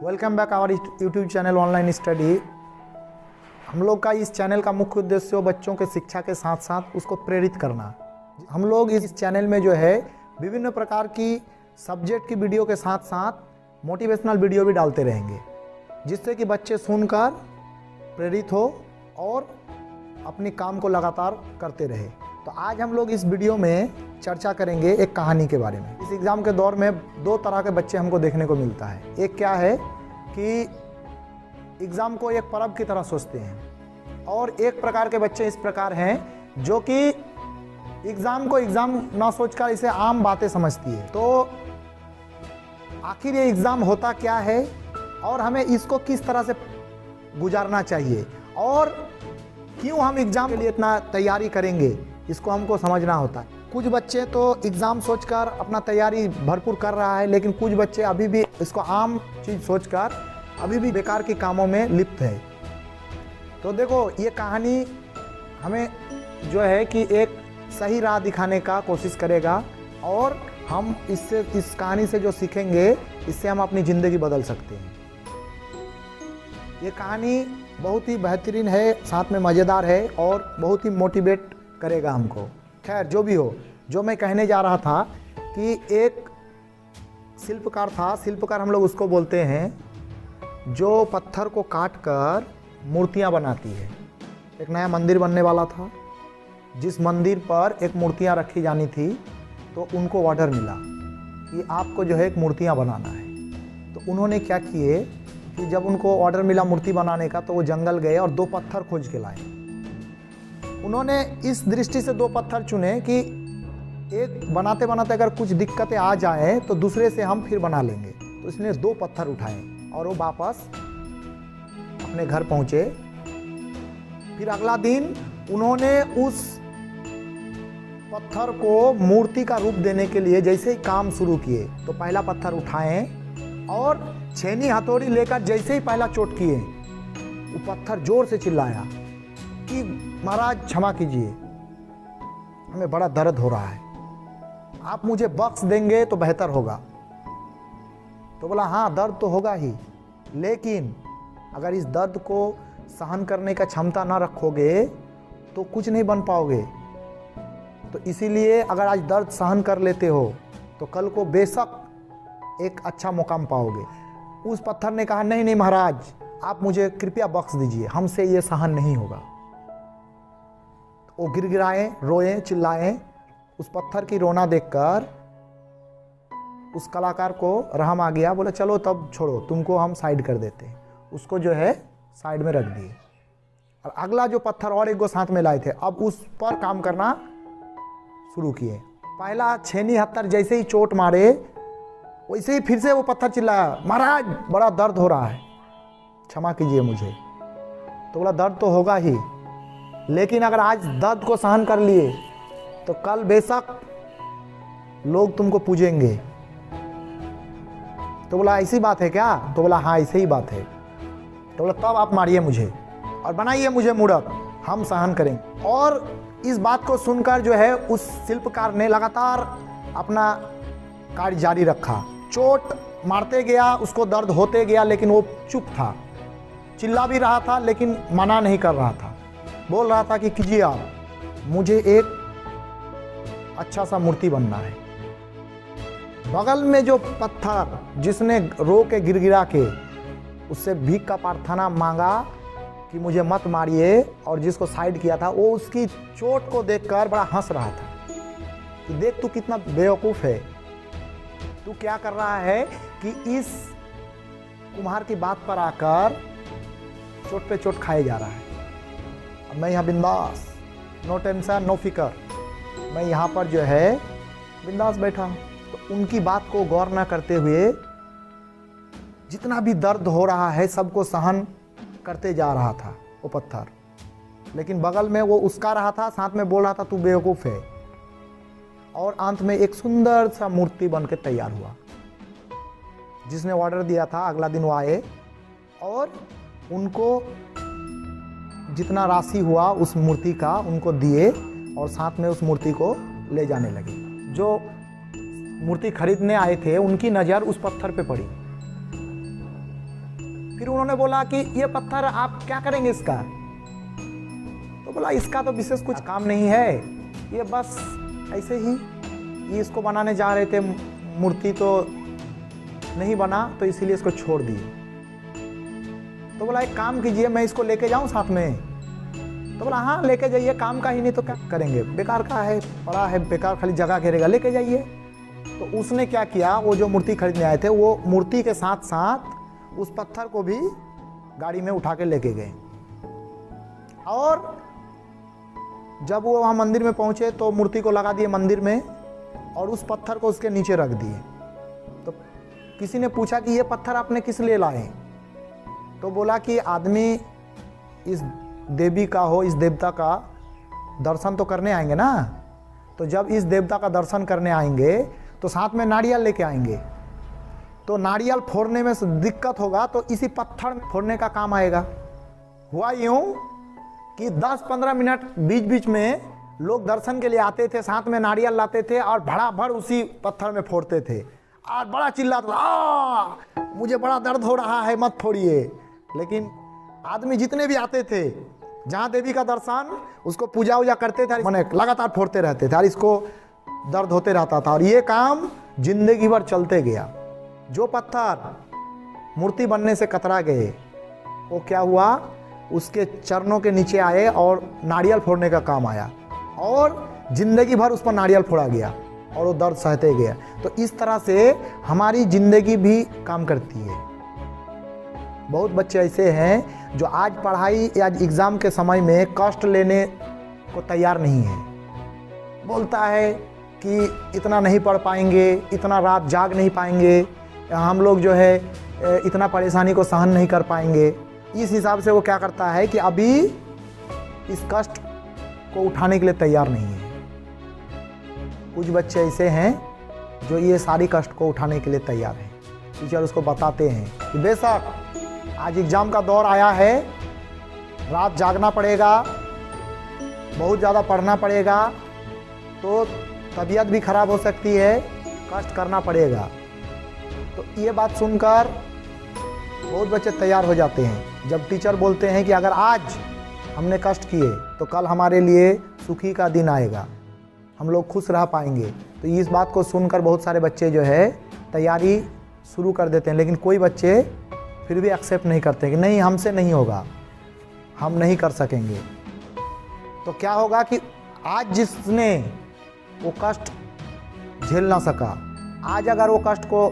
Welcome back our YouTube channel online study. हम लोग का इस चैनल का मुख्य उद्देश्य बच्चों के शिक्षा के साथ साथ उसको प्रेरित करना। हम लोग इस चैनल में जो है विभिन्न प्रकार की सब्जेक्ट की वीडियो के साथ साथ मोटिवेशनल वीडियो भी डालते रहेंगे, जिससे कि बच्चे सुनकर प्रेरित हो और अपनी काम को लगातार करते रहे। तो आज हम लोग इस वीडियो में चर्चा करेंगे एक कहानी के बारे में। इस एग्ज़ाम के दौर में दो तरह के बच्चे हमको देखने को मिलता है। एक क्या है कि एग्ज़ाम को एक पर्व की तरह सोचते हैं, और एक प्रकार के बच्चे इस प्रकार हैं जो कि एग्ज़ाम को एग्ज़ाम ना सोचकर इसे आम बातें समझती है। तो आखिर ये एग्ज़ाम होता क्या है और हमें इसको किस तरह से गुजारना चाहिए और क्यों हम एग्ज़ाम के लिए इतना तैयारी करेंगे, इसको हमको समझना होता है। कुछ बच्चे तो एग्ज़ाम सोचकर अपना तैयारी भरपूर कर रहा है, लेकिन कुछ बच्चे अभी भी इसको आम चीज़ सोचकर अभी भी बेकार के कामों में लिप्त है। तो देखो, ये कहानी हमें जो है कि एक सही राह दिखाने का कोशिश करेगा, और हम इस कहानी से जो सीखेंगे इससे हम अपनी ज़िंदगी बदल सकते हैं। ये कहानी बहुत ही बेहतरीन है, साथ में मज़ेदार है और बहुत ही मोटिवेट करेगा हमको। खैर, जो भी हो, जो मैं कहने जा रहा था कि एक शिल्पकार था। शिल्पकार हम लोग उसको बोलते हैं जो पत्थर को काट कर मूर्तियाँ बनाती है। एक नया मंदिर बनने वाला था, जिस मंदिर पर एक मूर्तियाँ रखी जानी थी, तो उनको ऑर्डर मिला कि आपको जो है एक मूर्तियाँ बनाना है। तो उन्होंने क्या किए कि जब उनको ऑर्डर मिला मूर्ति बनाने का, तो वो जंगल गए और दो पत्थर खोज के लाए। उन्होंने इस दृष्टि से दो पत्थर चुने कि एक बनाते बनाते अगर कुछ दिक्कतें आ जाएं तो दूसरे से हम फिर बना लेंगे। तो इसने दो पत्थर उठाए और वो वापस अपने घर पहुंचे। फिर अगला दिन उन्होंने उस पत्थर को मूर्ति का रूप देने के लिए जैसे ही काम शुरू किए, तो पहला पत्थर उठाए और छेनी हथौड़ी लेकर जैसे ही पहला चोट किए, वो पत्थर जोर से चिल्लाया कि महाराज क्षमा कीजिए, हमें बड़ा दर्द हो रहा है, आप मुझे बख्श देंगे तो बेहतर होगा। तो बोला, हाँ दर्द तो होगा ही, लेकिन अगर इस दर्द को सहन करने का क्षमता ना रखोगे तो कुछ नहीं बन पाओगे। तो इसीलिए अगर आज दर्द सहन कर लेते हो तो कल को बेशक एक अच्छा मुकाम पाओगे। उस पत्थर ने कहा, नहीं नहीं महाराज, आप मुझे कृपया बख्श दीजिए, हमसे ये सहन नहीं होगा। वो गिड़गिड़ाए, रोए, चिल्लाए। उस पत्थर की रोना देखकर उस कलाकार को रहम आ गया। बोले, चलो तब छोड़ो, तुमको हम साइड कर देते हैं। उसको जो है साइड में रख दिए, और अगला जो पत्थर और एक गो साथ में लाए थे, अब उस पर काम करना शुरू किए। पहला छेनी हत्तर जैसे ही चोट मारे, वैसे ही फिर से वो पत्थर चिल्लाया, महाराज बड़ा दर्द हो रहा है, क्षमा कीजिए मुझे। तो बोला, दर्द तो होगा ही, लेकिन अगर आज दर्द को सहन कर लिए तो कल बेशक लोग तुमको पूजेंगे। तो बोला, ऐसी बात है क्या? तो बोला, हाँ ऐसे ही बात है। तो बोला, तब आप मारिए मुझे और बनाइए मुझे मूर्ख, हम सहन करेंगे। और इस बात को सुनकर जो है उस शिल्पकार ने लगातार अपना कार्य जारी रखा। चोट मारते गया, उसको दर्द होते गया, लेकिन वो चुप था, चिल्ला भी रहा था लेकिन मना नहीं कर रहा था। बोल रहा था कि कीजिए आप, मुझे एक अच्छा सा मूर्ति बनना है। बगल में जो पत्थर जिसने रो के गिड़गिड़ा के उससे भीख का प्रार्थना मांगा कि मुझे मत मारिए, और जिसको साइड किया था वो उसकी चोट को देखकर बड़ा हंस रहा था कि देख तू कितना बेवकूफ़ है, तू क्या कर रहा है कि इस कुम्हार की बात पर आकर चोट पे चोट खाए जा रहा है। अब मैं यहाँ बिंदास, नो टेंशन नो फिकर, मैं यहाँ पर जो है बिंदास बैठा हूँ। तो उनकी बात को गौर न करते हुए जितना भी दर्द हो रहा है सबको सहन करते जा रहा था वो पत्थर, लेकिन बगल में वो उसका रहा था, साथ में बोल रहा था तू बेवकूफ़ है। और अंत में एक सुंदर सा मूर्ति बन के तैयार हुआ। जिसने ऑर्डर दिया था अगला दिन वो आए और उनको जितना राशि हुआ उस मूर्ति का उनको दिए, और साथ में उस मूर्ति को ले जाने लगे। जो मूर्ति खरीदने आए थे उनकी नज़र उस पत्थर पे पड़ी। फिर उन्होंने बोला कि ये पत्थर आप क्या करेंगे इसका? तो बोला इसका तो विशेष कुछ काम नहीं है, ये बस ऐसे ही, ये इसको बनाने जा रहे थे, मूर्ति तो नहीं बना तो इसीलिए इसको छोड़ दिए। तो बोला एक काम कीजिए, मैं इसको लेके जाऊं साथ में? तो बोला हाँ लेके जाइए, काम का ही नहीं तो क्या करेंगे, बेकार का है, पड़ा है बेकार, खाली जगह घेरेगा, लेके जाइए। तो उसने क्या किया, वो जो मूर्ति खरीदने आए थे वो मूर्ति के साथ साथ उस पत्थर को भी गाड़ी में उठा के लेके गए। और जब वो वहाँ मंदिर में पहुँचे तो मूर्ति को लगा दिए मंदिर में और उस पत्थर को उसके नीचे रख दिए। तो किसी ने पूछा कि ये पत्थर आपने किस लिए लाए? तो बोला कि आदमी इस देवी का हो, इस देवता का दर्शन तो करने आएंगे ना, तो जब इस देवता का दर्शन करने आएंगे तो साथ में नारियल लेके आएंगे, तो नारियल फोड़ने में दिक्कत होगा तो इसी पत्थर में फोड़ने का काम आएगा। हुआ यूं कि 10-15 मिनट बीच बीच में लोग दर्शन के लिए आते थे, साथ में नारियल लाते थे और भड़ाभड़ उसी पत्थर में फोड़ते थे और बड़ा चिल्लाता था, मुझे बड़ा दर्द हो रहा है, मत फोड़िए। लेकिन आदमी जितने भी आते थे जहाँ देवी का दर्शन, उसको पूजा वूजा करते थे, मैंने लगातार फोड़ते रहते थे और इसको दर्द होते रहता था और ये काम जिंदगी भर चलते गया। जो पत्थर मूर्ति बनने से कतरा गए वो क्या हुआ, उसके चरणों के नीचे आए और नारियल फोड़ने का काम आया और जिंदगी भर उस पर नारियल फोड़ा गया और वो दर्द सहते गया। तो इस तरह से हमारी जिंदगी भी काम करती है। बहुत बच्चे ऐसे हैं जो आज पढ़ाई या एग्ज़ाम के समय में कष्ट लेने को तैयार नहीं है। बोलता है कि इतना नहीं पढ़ पाएंगे, इतना रात जाग नहीं पाएंगे, हम लोग जो है इतना परेशानी को सहन नहीं कर पाएंगे। इस हिसाब से वो क्या करता है कि अभी इस कष्ट को उठाने के लिए तैयार नहीं है। कुछ बच्चे ऐसे हैं जो ये सारी कष्ट को उठाने के लिए तैयार हैं। टीचर उसको बताते हैं कि बेशक आज एग्ज़ाम का दौर आया है, रात जागना पड़ेगा, बहुत ज़्यादा पढ़ना पड़ेगा, तो तबीयत भी खराब हो सकती है, कष्ट करना पड़ेगा। तो ये बात सुनकर बहुत बच्चे तैयार हो जाते हैं। जब टीचर बोलते हैं कि अगर आज हमने कष्ट किए तो कल हमारे लिए सुखी का दिन आएगा, हम लोग खुश रह पाएंगे, तो इस बात को सुनकर बहुत सारे बच्चे जो है तैयारी शुरू कर देते हैं। लेकिन कोई बच्चे फिर भी एक्सेप्ट नहीं करते कि नहीं, हमसे नहीं होगा, हम नहीं कर सकेंगे। तो क्या होगा कि आज जिसने वो कष्ट झेल ना सका, आज अगर वो कष्ट को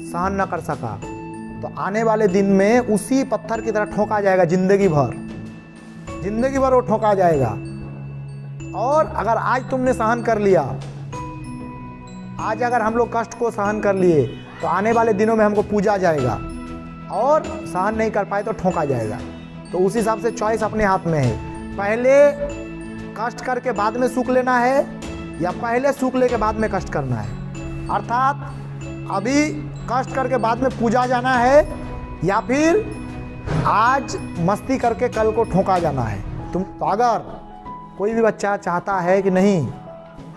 सहन ना कर सका, तो आने वाले दिन में उसी पत्थर की तरह ठोका जाएगा, जिंदगी भर वो ठोका जाएगा। और अगर आज तुमने सहन कर लिया, आज अगर हम लोग कष्ट को सहन कर लिए, तो आने वाले दिनों में हमको पूजा जाएगा, और सहन नहीं कर पाए तो ठोका जाएगा। तो उस हिसाब से चॉइस अपने हाथ में है, पहले कष्ट करके बाद में सुख लेना है या पहले सुख लेके बाद में कष्ट करना है। अर्थात अभी कष्ट करके बाद में पूजा जाना है या फिर आज मस्ती करके कल को ठोका जाना है। तो अगर कोई भी बच्चा चाहता है कि नहीं,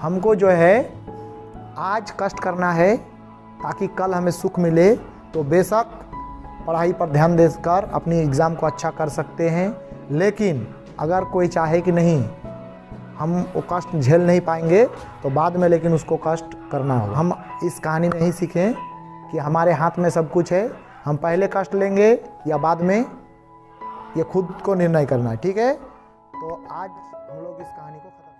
हमको जो है आज कष्ट करना है ताकि कल हमें सुख मिले, तो बेशक पढ़ाई पर ध्यान देकर अपनी एग्ज़ाम को अच्छा कर सकते हैं। लेकिन अगर कोई चाहे कि नहीं, हम वो कष्ट झेल नहीं पाएंगे, तो बाद में लेकिन उसको कष्ट करना होगा। हम इस कहानी में ही सीखें कि हमारे हाथ में सब कुछ है, हम पहले कष्ट लेंगे या बाद में, ये खुद को निर्णय करना है। ठीक है, तो आज हम लोग इस कहानी को खत्म